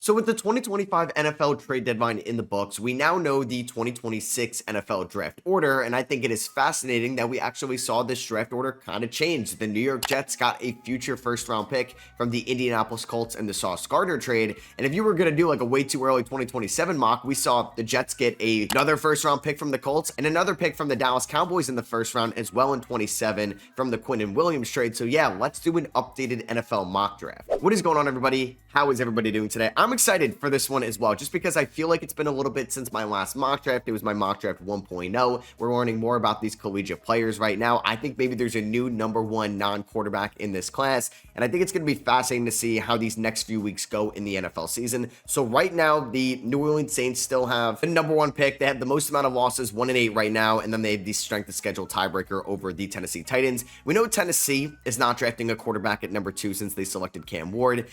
So with the 2025 NFL trade deadline in the books, we now know the 2026 NFL draft order, and I think it is fascinating that we actually saw this draft order kind of change. The New York Jets got a future first-round pick from the Indianapolis Colts in the Sauce Gardner trade, and if you were going to do like a way too early 2027 mock, we saw the Jets get another first-round pick from the Colts and another pick from the Dallas Cowboys in the first round as well in 27 from the Quinnen Williams trade. So yeah, let's do an updated NFL mock draft. What is going on, everybody? How is everybody doing today? I'm excited for this one as well, just because I feel like it's been a little bit since my last mock draft. It was my mock draft 1.0. We're learning more about these collegiate players right now. I think maybe there's a new number one non-quarterback in this class, and I think it's going to be fascinating to see how these next few weeks go in the NFL season. So right now, the New Orleans Saints still have the number one pick. They have the most amount of losses, 1-8 right now, and then they have the strength of schedule tiebreaker over the Tennessee Titans. We know Tennessee is not drafting a quarterback at number 2 since they selected Cam Ward.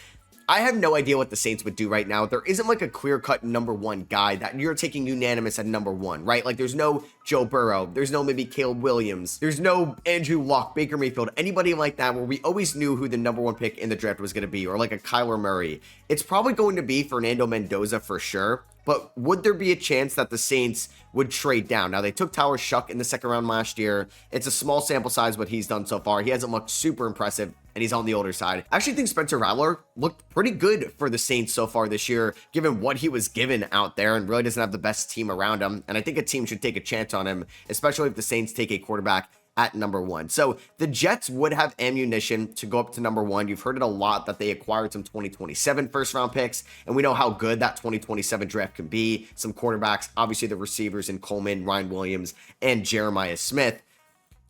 I have no idea what the Saints would do right now. There isn't like a clear-cut number one guy that you're taking unanimous at number 1, right? Like there's no Joe Burrow. There's no maybe Caleb Williams. There's no Andrew Luck, Baker Mayfield, anybody like that where we always knew who the number one pick in the draft was going to be, or like a Kyler Murray. It's probably going to be Fernando Mendoza for sure. But would there be a chance that the Saints would trade down? Now, they took Tyler Shuck in the second round last year. It's a small sample size what he's done so far. He hasn't looked super impressive, and he's on the older side. I actually think Spencer Rattler looked pretty good for the Saints so far this year, given what he was given out there, and really doesn't have the best team around him. And I think a team should take a chance on him, especially if the Saints take a quarterback at number 1. So the Jets would have ammunition to go up to number 1. You've heard it a lot that they acquired some 2027 first round picks, and we know how good that 2027 draft can be. Some quarterbacks, obviously the receivers in Coleman, Ryan Williams, and Jeremiah Smith.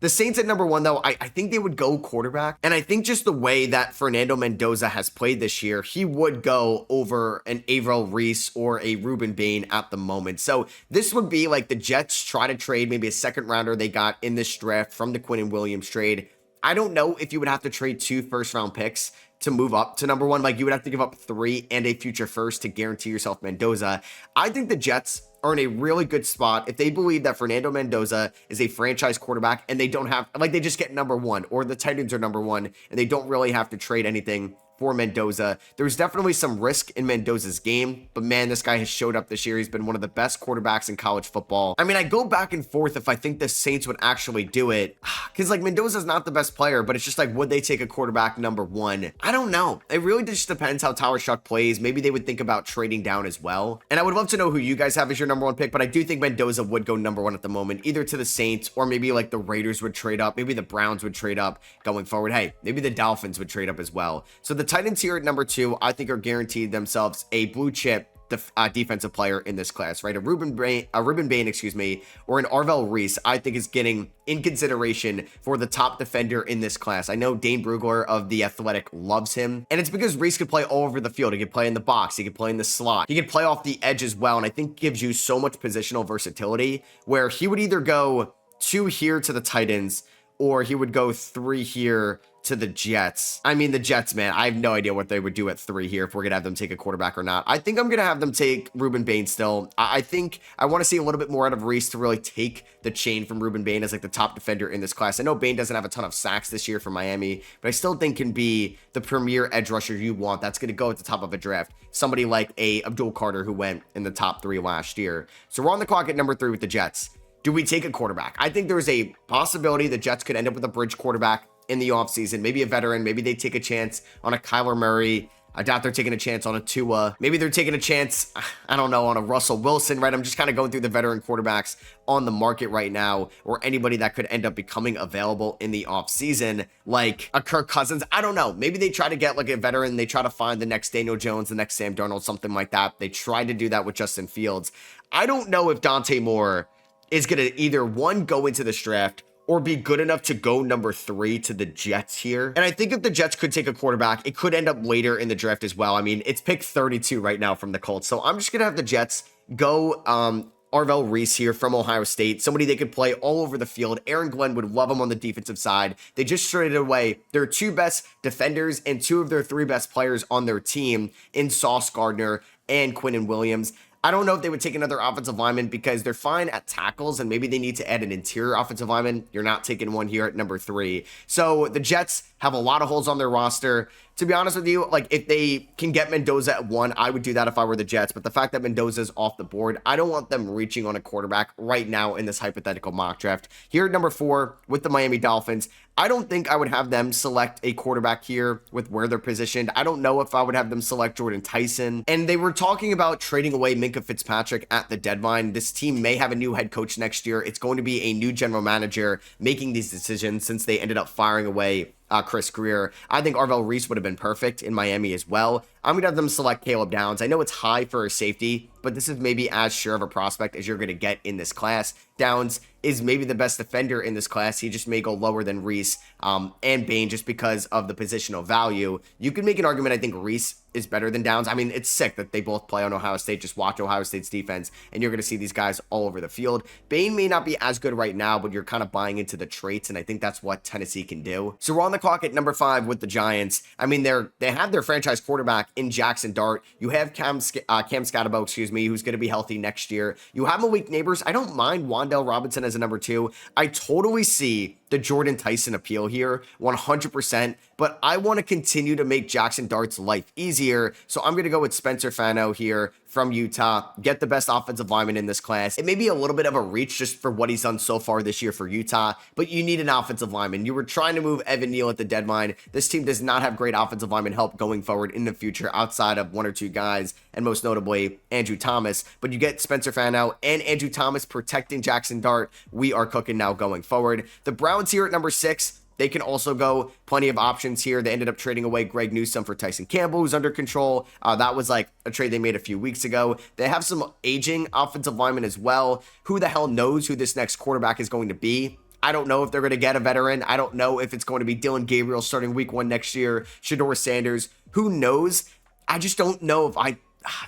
The Saints at number 1, though, I think they would go quarterback. And I think just the way that Fernando Mendoza has played this year, he would go over an Avril Reese or a Ruben Bain at the moment. So this would be like the Jets try to trade maybe a second rounder they got in this draft from the Quinnen Williams trade. I don't know if you would have to trade 2 first round picks to move up to number 1. Like you would have to give up 3 and a future first to guarantee yourself Mendoza. I think the Jets are in a really good spot if they believe that Fernando Mendoza is a franchise quarterback and they don't have, like they just get number 1, or the Titans are number 1 and they don't really have to trade anything for Mendoza. There's definitely some risk in Mendoza's game, but man, this guy has showed up this year. He's been one of the best quarterbacks in college football. I mean, I go back and forth if I think the Saints would actually do it, because like Mendoza's not the best player, but it's just like, would they take a quarterback number 1? I don't know. It really just depends how Tyler Shuck plays. Maybe they would think about trading down as well. And I would love to know who you guys have as your number 1 pick, but I do think Mendoza would go number 1 at the moment, either to the Saints or maybe like the Raiders would trade up. Maybe the Browns would trade up going forward. Hey, maybe the Dolphins would trade up as well. So the Titans here at number 2, I think are guaranteed themselves a blue chip defensive player in this class, right? A Ruben Bain, or an Arvell Reese, I think is getting in consideration for the top defender in this class. I know Dane Brugler of The Athletic loves him, and it's because Reese could play all over the field. He could play in the box, he could play in the slot, he could play off the edge as well, and I think gives you so much positional versatility where he would either go 2 here to the Titans, or he would go 3 here to the Jets. I mean, the Jets, man, I have no idea what they would do at 3 here if we're going to have them take a quarterback or not. I think I'm going to have them take Ruben Bain still. I think I want to see a little bit more out of Reese to really take the chain from Ruben Bain as like the top defender in this class. I know Bain doesn't have a ton of sacks this year for Miami, but I still think can be the premier edge rusher you want. That's going to go at the top of a draft. Somebody like a Abdul Carter who went in the top 3 last year. So we're on the clock at number 3 with the Jets. Do we take a quarterback? I think there's a possibility the Jets could end up with a bridge quarterback in the offseason, maybe a veteran. Maybe they take a chance on a Kyler Murray. I doubt they're taking a chance on a Tua. Maybe they're taking a chance, I don't know, on a Russell Wilson, right? I'm just kind of going through the veteran quarterbacks on the market right now, or anybody that could end up becoming available in the offseason, like a Kirk Cousins. I don't know. Maybe they try to get like a veteran. They try to find the next Daniel Jones, the next Sam Darnold, something like that. They tried to do that with Justin Fields. I don't know if Dante Moore is going to either, 1, go into this draft or be good enough to go number 3 to the Jets here. And I think if the Jets could take a quarterback, it could end up later in the draft as well. I mean, it's pick 32 right now from the Colts. So I'm just going to have the Jets go Arvell Reese here from Ohio State, somebody they could play all over the field. Aaron Glenn would love him on the defensive side. They just traded away their 2 best defenders and 2 of their 3 best players on their team in Sauce Gardner and Quinnen Williams. I don't know if they would take another offensive lineman because they're fine at tackles and maybe they need to add an interior offensive lineman. You're not taking one here at number 3. So the Jets have a lot of holes on their roster. To be honest with you, like if they can get Mendoza at 1, I would do that if I were the Jets. But the fact that Mendoza's off the board, I don't want them reaching on a quarterback right now in this hypothetical mock draft. Here at number 4 with the Miami Dolphins, I don't think I would have them select a quarterback here with where they're positioned. I don't know if I would have them select Jordan Tyson. And they were talking about trading away Minkah Fitzpatrick at the deadline. This team may have a new head coach next year. It's going to be a new general manager making these decisions since they ended up firing away Chris Greer. I think Arvell Reese would have been perfect in Miami as well. I'm going to have them select Caleb Downs. I know it's high for a safety, but this is maybe as sure of a prospect as you're going to get in this class. Downs is maybe the best defender in this class. He just may go lower than Reese and Bain just because of the positional value. You can make an argument, I think Reese is better than Downs. I mean, it's sick that they both play on Ohio State. Just watch Ohio State's defense, and you're going to see these guys all over the field. Bain may not be as good right now, but you're kind of buying into the traits, and I think that's what Tennessee can do. So we're on the clock at number 5 with the Giants. I mean, they have their franchise quarterback in Jackson Dart. You have Cam Scatterbo, who's going to be healthy next year. You have Malik Neighbors. I don't mind Wan'Dale Robinson as a number 2. I totally see the Jordan Tyson appeal here, 100%, but I want to continue to make Jackson Dart's life easier, so I'm going to go with Spencer Fano here from Utah, get the best offensive lineman in this class. It may be a little bit of a reach just for what he's done so far this year for Utah, but you need an offensive lineman. You were trying to move Evan Neal at the deadline. This team does not have great offensive lineman help going forward in the future outside of 1 or 2 guys, and most notably Andrew Thomas, but you get Spencer Fano and Andrew Thomas protecting Jackson Dart. We are cooking now going forward. The Browns here at number 6, they can also go plenty of options here. They ended up trading away Greg Newsome for Tyson Campbell, who's under control. That was like a trade they made a few weeks ago. They have some aging offensive linemen as well. Who the hell knows who this next quarterback is going to be? I don't know if they're going to get a veteran. I don't know if it's going to be Dylan Gabriel starting week 1 next year, Shedeur Sanders. Who knows? I just don't know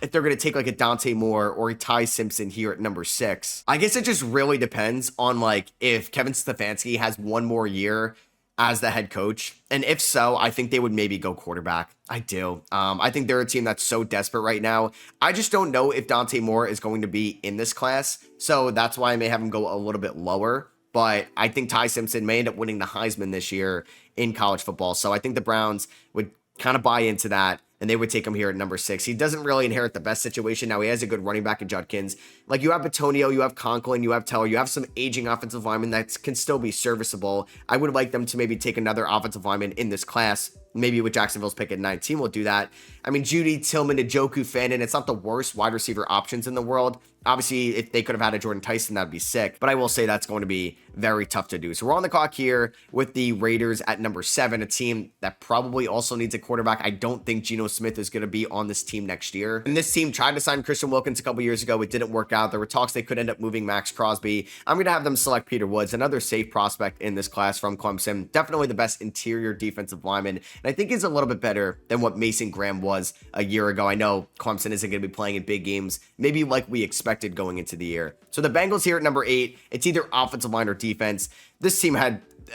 if they're going to take like a Dante Moore or a Ty Simpson here at number 6. I guess it just really depends on like if Kevin Stefanski has one more year as the head coach. And if so, I think they would maybe go quarterback. I do. I think they're a team that's so desperate right now. I just don't know if Dante Moore is going to be in this class. So that's why I may have him go a little bit lower. But I think Ty Simpson may end up winning the Heisman this year in college football. So I think the Browns would kind of buy into that, and they would take him here at number 6. He doesn't really inherit the best situation. Now, he has a good running back in Judkins. Like, you have Batonio, you have Conklin, you have Teller, you have some aging offensive linemen that can still be serviceable. I would like them to maybe take another offensive lineman in this class. Maybe with Jacksonville's pick at 19, we'll do that. I mean, Judy, Tillman, Njoku, Fannin, it's not the worst wide receiver options in the world. Obviously, if they could have had a Jordan Tyson, that'd be sick. But I will say that's going to be very tough to do. So we're on the clock here with the Raiders at number 7, a team that probably also needs a quarterback. I don't think Geno Smith is going to be on this team next year. And this team tried to sign Christian Wilkins a couple years ago. It didn't work out. There were talks they could end up moving Max Crosby. I'm going to have them select Peter Woods, another safe prospect in this class from Clemson. Definitely the best interior defensive lineman. And I think he's a little bit better than what Mason Graham was a year ago. I know Clemson isn't going to be playing in big games, maybe like we expected going into the year. So the Bengals here at number 8, it's either offensive line or defense. This team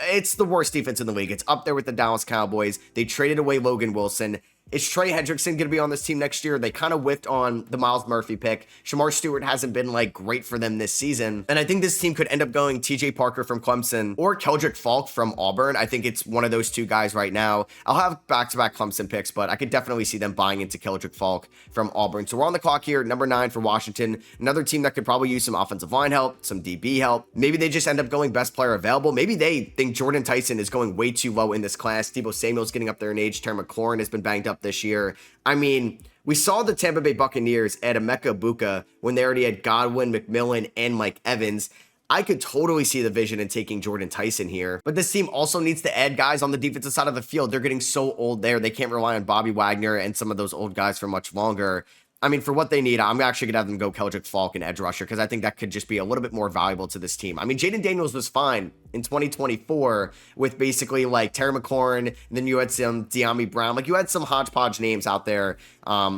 it's the worst defense in the league. It's up there with the Dallas Cowboys. They traded away Logan Wilson. Is Trey Hendrickson going to be on this team next year? They kind of whiffed on the Miles Murphy pick. Shamar Stewart hasn't been like great for them this season. And I think this team could end up going TJ Parker from Clemson or Keldrick Falk from Auburn. I think it's one of those two guys right now. I'll have back-to-back Clemson picks, but I could definitely see them buying into Keldrick Falk from Auburn. So we're on the clock here, number 9 for Washington. Another team that could probably use some offensive line help, some DB help. Maybe they just end up going best player available. Maybe they think Jordan Tyson is going way too low in this class. Deebo Samuel's getting up there in age. Terry McLaurin has been banged up this year. I mean, we saw the Tampa Bay Buccaneers add Emeka Buka when they already had Godwin, McMillan, and Mike Evans. I could totally see the vision in taking Jordan Tyson here. But this team also needs to add guys on the defensive side of the field. They're getting so old there. They can't rely on Bobby Wagner and some of those old guys for much longer. I mean, for what they need, I'm actually going to have them go Keldrick Falk and edge rusher because I think that could just be a little bit more valuable to this team. I mean, Jaden Daniels was fine in 2024 with basically like Terry McLaurin, and then you had some De'Ami Brown. Like, you had some hodgepodge names out there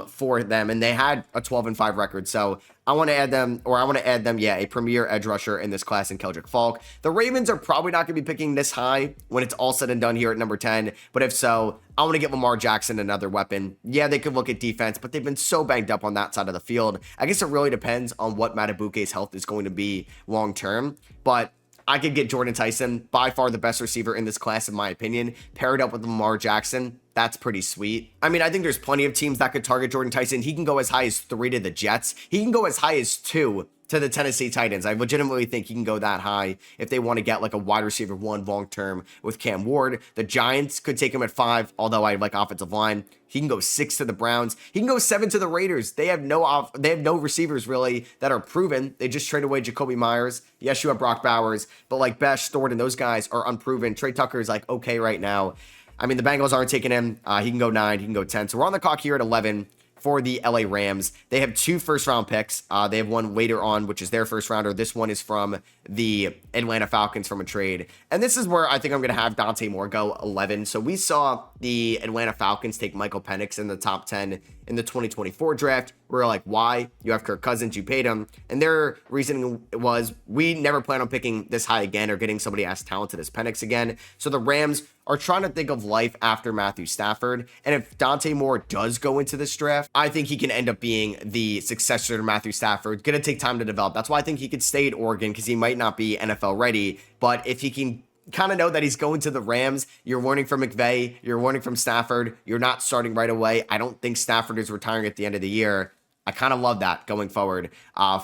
for them, and they had a 12-5 record. So I want to add them, a premier edge rusher in this class in Keldrick Falk. The Ravens are probably not going to be picking this high when it's all said and done here at number 10. But if so, I want to get Lamar Jackson another weapon. Yeah, they could look at defense, but they've been so banged up on that side of the field. I guess it really depends on what Matabuke's health is going to be long term. But I could get Jordan Tyson, by far the best receiver in this class, in my opinion, paired up with Lamar Jackson. That's pretty sweet. I mean, I think there's plenty of teams that could target Jordan Tyson. He can go as high as 3 to the Jets. He can go as high as 2 to the Tennessee Titans. I legitimately think he can go that high if they want to get like a wide receiver 1 long-term with Cam Ward. The Giants could take him at 5, although I like offensive line. He can go 6 to the Browns. He can go 7 to the Raiders. They have no receivers really that are proven. They just traded away Jacoby Myers. Yes, you have Brock Bowers, but like Besh, Thornton, those guys are unproven. Trey Tucker is like okay right now. I mean, the Bengals aren't taking him. He can go 9. He can go 10. So we're on the clock here at 11 for the LA Rams. They have 2 first-round picks. They have one later on, which is their first rounder. This one is from the Atlanta Falcons from a trade. And this is where I think I'm going to have Dante Moore go 11. So we saw the Atlanta Falcons take Michael Penix in the top 10 in the 2024 draft. We're like, why? You have Kirk Cousins, you paid him. And their reasoning was, we never plan on picking this high again or getting somebody as talented as Penix again. So the Rams are trying to think of life after Matthew Stafford. And if Dante Moore does go into this draft, I think he can end up being the successor to Matthew Stafford. Going to take time to develop. That's why I think he could stay at Oregon, because he might not be NFL ready. But if he can kind of know that he's going to the Rams, you're learning from McVay, you're learning from Stafford, you're not starting right away. I don't think Stafford is retiring at the end of the year. I kind of love that going forward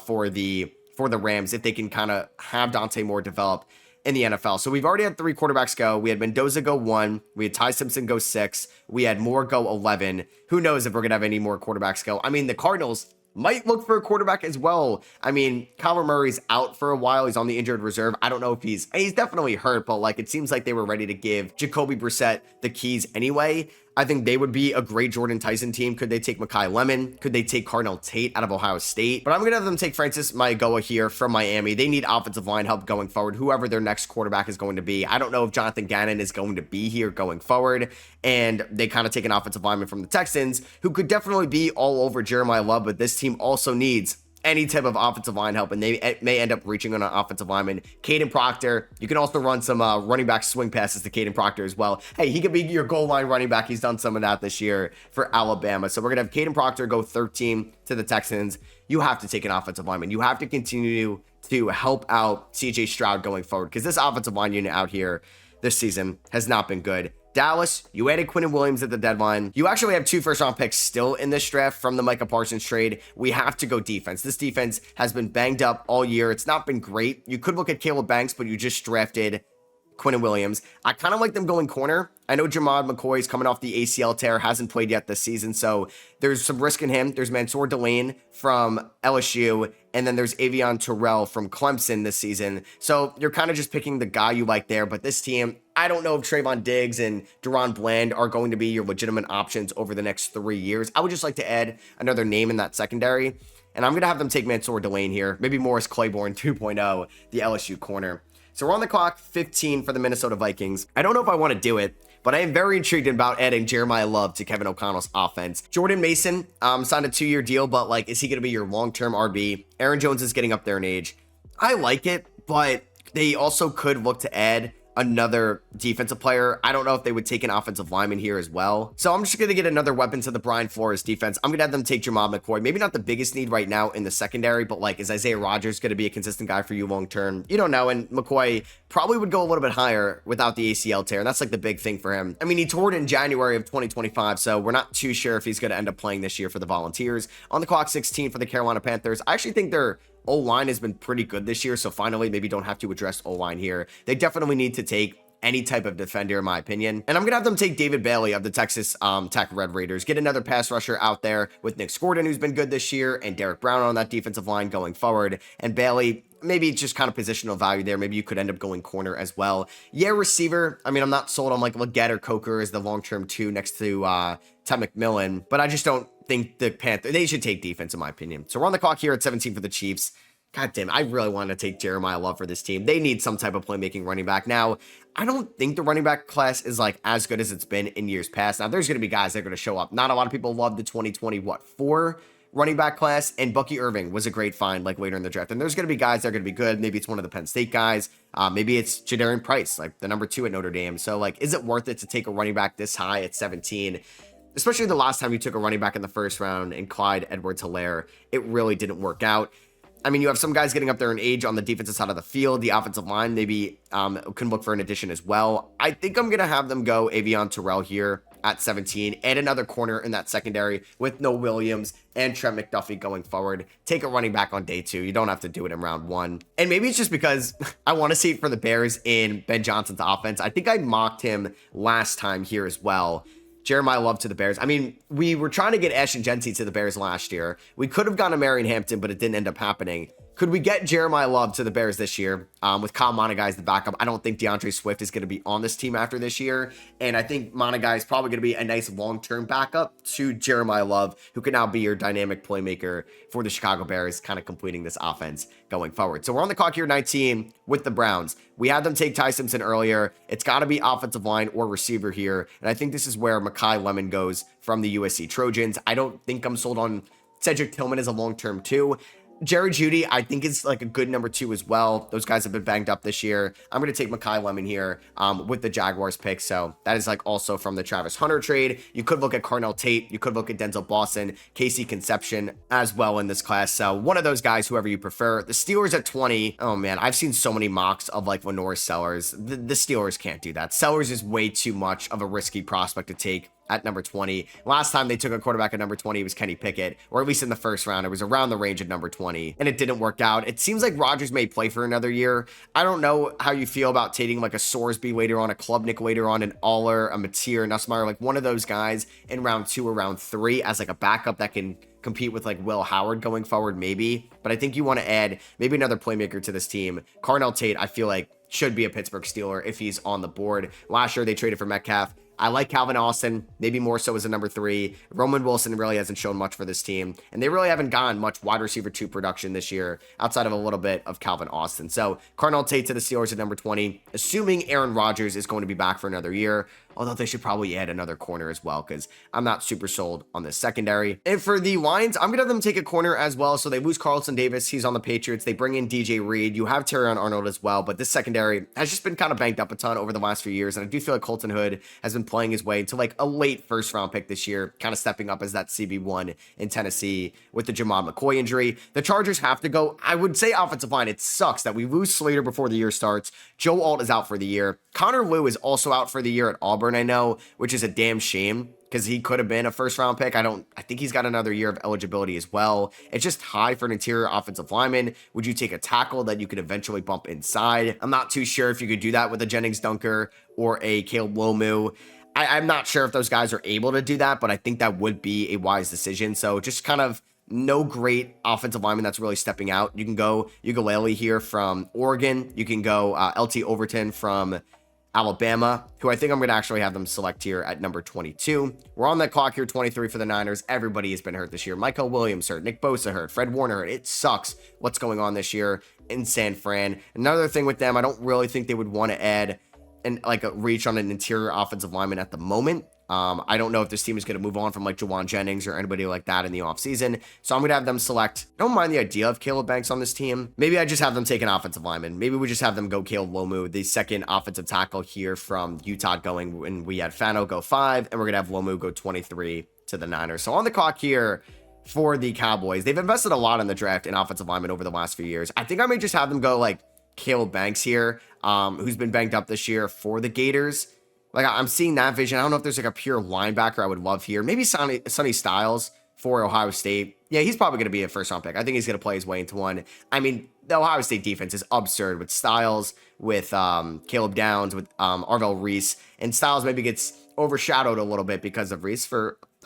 for the Rams, if they can kind of have Dante Moore develop in the NFL. So we've already had 3 quarterbacks go. We had Mendoza go 1. We had Ty Simpson go 6. We had Moore go 11. Who knows if we're going to have any more quarterbacks go? I mean, the Cardinals might look for a quarterback as well. I mean, Kyler Murray's out for a while. He's on the injured reserve. I don't know if he's definitely hurt, but like, it seems like they were ready to give Jacoby Brissett the keys anyway. I think they would be a great Jordan Tyson team. Could they take Mekhi Lemon? Could they take Cardinal Tate out of Ohio State? But I'm going to have them take Francis Maigoa here from Miami. They need offensive line help going forward, whoever their next quarterback is going to be. I don't know if Jonathan Gannon is going to be here going forward. And they kind of take an offensive lineman from the Texans, who could definitely be all over Jeremiah Love, but this team also needs any type of offensive line help, and they may end up reaching on an offensive lineman. Caden Proctor, you can also run some running back swing passes to Caden Proctor as well. Hey, he could be your goal line running back. He's done some of that this year for Alabama. So we're going to have Caden Proctor go 13 to the Texans. You have to take an offensive lineman. You have to continue to help out CJ Stroud going forward, because this offensive line unit out here this season has not been good. Dallas, you added Quinnen Williams at the deadline. You actually have 2 first-round picks still in this draft from the Micah Parsons trade. We have to go defense. This defense has been banged up all year. It's not been great. You could look at Caleb Banks, but you just drafted Quinnen Williams. I kind of like them going corner. I know Jamad McCoy is coming off the ACL tear, hasn't played yet this season, so there's some risk in him. There's Mansour Delane from LSU, and then there's Avion Terrell from Clemson this season. So you're kind of just picking the guy you like there, but this team, I don't know if Trayvon Diggs and Deron Bland are going to be your legitimate options over the next 3 years. I would just like to add another name in that secondary, and I'm going to have them take Mansour Delane here, maybe Morris Claiborne 2.0, the LSU corner. So we're on the clock, 15 for the Minnesota Vikings. I don't know if I want to do it, but I am very intrigued about adding Jeremiah Love to Kevin O'Connell's offense. Jordan Mason signed a 2-year deal, but like, is he going to be your long-term RB? Aaron Jones is getting up there in age. I like it, but they also could look to add another defensive player. I don't know if they would take an offensive lineman here as well. So I'm just going to get another weapon to the Brian Flores defense. I'm going to have them take Jamad McCoy. Maybe not the biggest need right now in the secondary, but like, is Isaiah Rodgers going to be a consistent guy for you long term? You don't know. And McCoy probably would go a little bit higher without the ACL tear. And that's like the big thing for him. I mean, he tore it in January of 2025, so we're not too sure if he's going to end up playing this year for the Volunteers. On the clock, 16 for the Carolina Panthers. I actually think they're O-line has been pretty good this year, so finally maybe don't have to address O-line here. They definitely need to take any type of defender, in my opinion. And I'm going to have them take David Bailey of the Texas Tech Red Raiders. Get another pass rusher out there with Nick Gordon, who's been good this year, and Derek Brown on that defensive line going forward. And Bailey, maybe just kind of positional value there. Maybe you could end up going corner as well. Yeah, receiver. I mean, I'm not sold on like Leggett or Coker as the long-term 2 next to Ted McMillan, but I just don't think the Panthers, they should take defense, in my opinion. So we're on the clock here at 17 for the Chiefs. God damn, I really want to take Jeremiah Love for this team. They need some type of playmaking running back. Now, I don't think the running back class is like as good as it's been in years past. Now, there's going to be guys that are going to show up. Not a lot of people love the 2024 running back class, and Bucky Irving was a great find like later in the draft. And there's going to be guys that are going to be good. Maybe it's one of the Penn State guys. Maybe it's Jadarian Price, like the number 2 at Notre Dame. So like, is it worth it to take a running back this high at 17? Especially the last time you took a running back in the first round and Clyde Edwards-Helaire, it really didn't work out. I mean, you have some guys getting up there in age on the defensive side of the field. The offensive line maybe can look for an addition as well. I think I'm going to have them go Avion Terrell here at 17, and another corner in that secondary with no Williams and Trent McDuffie going forward. Take a running back on day 2. You don't have to do it in round 1. And maybe it's just because I want to see it for the Bears in Ben Johnson's offense. I think I mocked him last time here as well. Jeremiah Love to the Bears. I mean, we were trying to get Ashton Genty to the Bears last year. We could have gone to Marion Hampton, but it didn't end up happening. Could we get Jeremiah Love to the Bears this year with Kyle Monagai as the backup? I don't think DeAndre Swift is going to be on this team after this year. And I think Monagai is probably going to be a nice long-term backup to Jeremiah Love, who can now be your dynamic playmaker for the Chicago Bears, kind of completing this offense going forward. So we're on the clock here, 19, with the Browns. We had them take Ty Simpson earlier. It's got to be offensive line or receiver here. And I think this is where Mekhi Lemon goes from the USC Trojans. I don't think I'm sold on Cedric Tillman as a long-term 2. Jerry Jeudy, I think, is like a good number 2 as well. Those guys have been banged up this year. I'm going to take Mekhi Lemon here with the Jaguars pick. So that is like also from the Travis Hunter trade. You could look at Carnell Tate. You could look at Denzel Boston, Casey Conception as well in this class. So one of those guys, whoever you prefer. The Steelers at 20. Oh man, I've seen so many mocks of like Lenore Sellers. The Steelers can't do that. Sellers is way too much of a risky prospect to take at number 20. Last time they took a quarterback at number 20 was Kenny Pickett, or at least in the first round. It was around the range at number 20, and it didn't work out. It seems like Rodgers may play for another year. I don't know how you feel about taking like a Sorsby later on, a Klubnik later on, an Aller, a Mateer, Nussmeier, like one of those guys in round 2 or round 3 as like a backup that can compete with like Will Howard going forward, maybe. But I think you want to add maybe another playmaker to this team. Carnell Tate, I feel like, should be a Pittsburgh Steeler if he's on the board. Last year, they traded for Metcalf. I like Calvin Austin, maybe more so as a number 3. Roman Wilson really hasn't shown much for this team, and they really haven't gotten much wide receiver 2 production this year outside of a little bit of Calvin Austin. So Carnell Tate to the Steelers at number 20, assuming Aaron Rodgers is going to be back for another year. Although they should probably add another corner as well, because I'm not super sold on this secondary. And for the Lions, I'm going to have them take a corner as well. So they lose Carlton Davis. He's on the Patriots. They bring in DJ Reed. You have Terrion Arnold as well. But this secondary has just been kind of banked up a ton over the last few years. And I do feel like Colton Hood has been playing his way to like a late first round pick this year, kind of stepping up as that CB1 in Tennessee with the Jamon McCoy injury. The Chargers have to go, I would say, offensive line. It sucks that we lose Slater before the year starts. Joe Alt is out for the year. Connor Liu is also out for the year at Auburn, I know, which is a damn shame because he could have been a first round pick. I think he's got another year of eligibility as well. It's just high for an interior offensive lineman. Would you take a tackle that you could eventually bump inside? I'm not too sure if you could do that with a Jennings Dunker or a Caleb Lomu. I'm not sure if those guys are able to do that, but I think that would be a wise decision. So just kind of no great offensive lineman that's really stepping out. You can go Ugalele here from Oregon. You can go LT Overton from Alabama, who I think I'm going to actually have them select here at number 22. We're on that clock here, 23 for the Niners. Everybody has been hurt this year. Michael Williams hurt, Nick Bosa hurt, Fred Warner hurt. It sucks what's going on this year in San Fran. Another thing with them, I don't really think they would want to add a reach on an interior offensive lineman at the moment. I don't know if this team is going to move on from like Jawan Jennings or anybody like that in the offseason. So I'm going to have them select. I don't mind the idea of Caleb Banks on this team. Maybe I just have them take an offensive lineman. Maybe we just have them go Caleb Lomu, the second offensive tackle here from Utah going when we had Fano go 5, and we're going to have Lomu go 23 to the Niners. So on the clock here for the Cowboys, they've invested a lot in the draft in offensive linemen over the last few years. I think I may just have them go like Caleb Banks here, who's been banged up this year for the Gators. Like, I'm seeing that vision. I don't know if there's like a pure linebacker I would love here. Maybe Sonny Styles for Ohio State. Yeah, he's probably going to be a first round pick. I think he's going to play his way into one. I mean, the Ohio State defense is absurd with Styles, with Caleb Downs, with Arvell Reese. And Styles maybe gets overshadowed a little bit because of Reese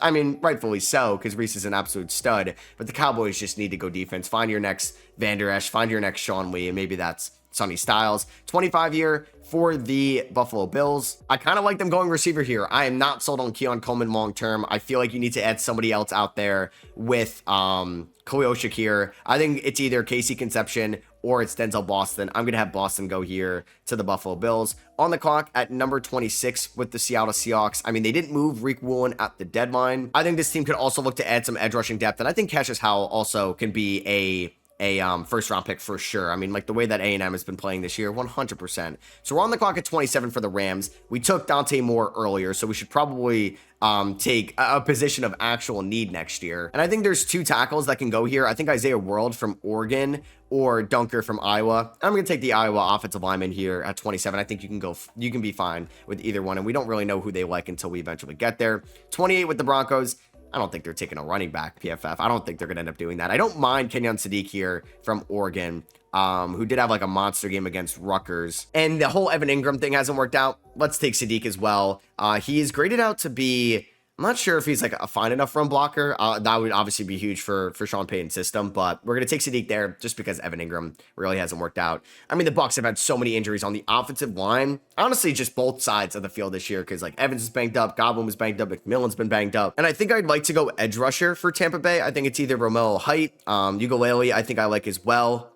rightfully so, because Reese is an absolute stud. But the Cowboys just need to go defense. Find your next Van Der Esch, find your next Sean Lee, and maybe that's Sonny Styles. 25 year for the Buffalo Bills. I kind of like them going receiver here. I am not sold on Keon Coleman long term. I feel like you need to add somebody else out there with Khalil Shakir. I think it's either Casey Conception or it's Denzel Boston. I'm going to have Boston go here to the Buffalo Bills. On the clock at number 26 with the Seattle Seahawks. I mean, they didn't move Reek Woolen at the deadline. I think this team could also look to add some edge rushing depth, and I think Cassius Howell also can be a a first round pick for sure. I mean, like the way that A&M has been playing this year, 100%. So we're on the clock at 27 for the Rams. We took Dante Moore earlier, so we should probably take a position of actual need next year. And I think there's 2 tackles that can go here. I think Isaiah World from Oregon or Dunker from Iowa. I'm going to take the Iowa offensive lineman here at 27. I think you can be fine with either one. And we don't really know who they like until we eventually get there. 28 with the Broncos. I don't think they're taking a running back, PFF. I don't think they're going to end up doing that. I don't mind Kenyon Sadiq here from Oregon, who did have like a monster game against Rutgers. And the whole Evan Ingram thing hasn't worked out. Let's take Sadiq as well. He is graded out to be, I'm not sure if he's like a fine enough run blocker. That would obviously be huge for Sean Payton's system, but we're going to take Sadiq there just because Evan Ingram really hasn't worked out. I mean, the Bucs have had so many injuries on the offensive line. Honestly, just both sides of the field this year because like Evans is banged up, Godwin was banged up, McMillan's been banged up. And I think I'd like to go edge rusher for Tampa Bay. I think it's either Romello Height, Ugalele, I think I like as well.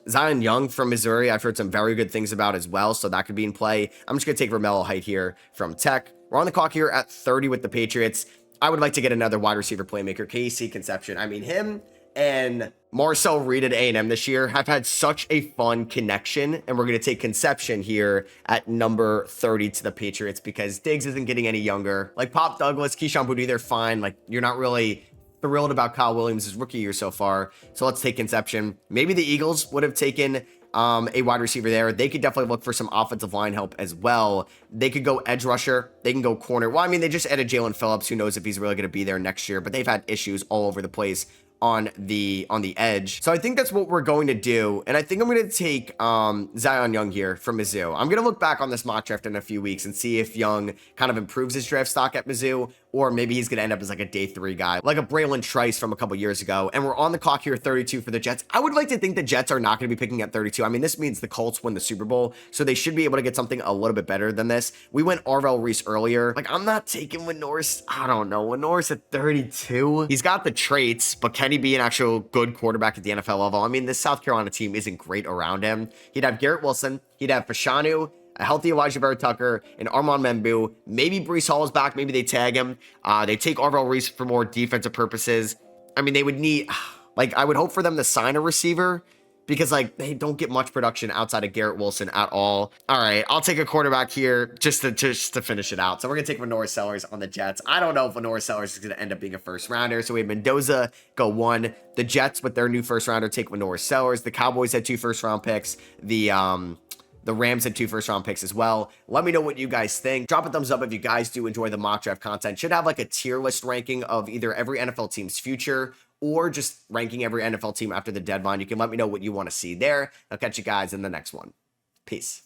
Zion Young from Missouri, I've heard some very good things about as well, so that could be in play. I'm just going to take Romello Height here from Tech. We're on the clock here at 30 with the Patriots. I would like to get another wide receiver playmaker, KC Conception. I mean, him and Marcel Reed at A&M this year have had such a fun connection, and we're going to take Conception here at number 30 to the Patriots because Diggs isn't getting any younger. Like Pop Douglas, Keyshawn Boutte, they're fine. Like, you're not really thrilled about Kyle Williams' rookie year so far, so let's take Conception. Maybe the Eagles would have taken a wide receiver there. They could definitely look for some offensive line help as well. They could go edge rusher. They can go corner. Well, I mean, they just added Jalen Phillips. Who knows if he's really going to be there next year, but they've had issues all over the place on the edge. So I think that's what we're going to do. And I think I'm going to take Zion Young here from Mizzou. I'm going to look back on this mock draft in a few weeks and see if Young kind of improves his draft stock at Mizzou, or maybe he's going to end up as like a day 3 guy, like a Braylon Trice from a couple years ago. And we're on the clock here, 32 for the Jets. I would like to think the Jets are not going to be picking at 32. I mean, this means the Colts win the Super Bowl, so they should be able to get something a little bit better than this. We went Arvell Reese earlier. Like, I'm not taking Norris. I don't know. Norris at 32. He's got the traits, but can he be an actual good quarterback at the NFL level? I mean, this South Carolina team isn't great around him. He'd have Garrett Wilson. He'd have Fashanu, a healthy Elijah Vera Tucker, and Armand Membu. Maybe Breece Hall is back. Maybe they tag him. They take Arvell Reese for more defensive purposes. I mean, they would need, like, I would hope for them to sign a receiver because, like, they don't get much production outside of Garrett Wilson at all. All right, I'll take a quarterback here just to finish it out. So we're going to take Manoa Sellers on the Jets. I don't know if Manoa Sellers is going to end up being a first rounder. So we have Mendoza go 1. The Jets with their new first rounder take Manoa Sellers. The Cowboys had 2 first round picks. The Rams had 2 first round picks as well. Let me know what you guys think. Drop a thumbs up if you guys do enjoy the mock draft content. Should have like a tier list ranking of either every NFL team's future or just ranking every NFL team after the deadline. You can let me know what you want to see there. I'll catch you guys in the next one. Peace.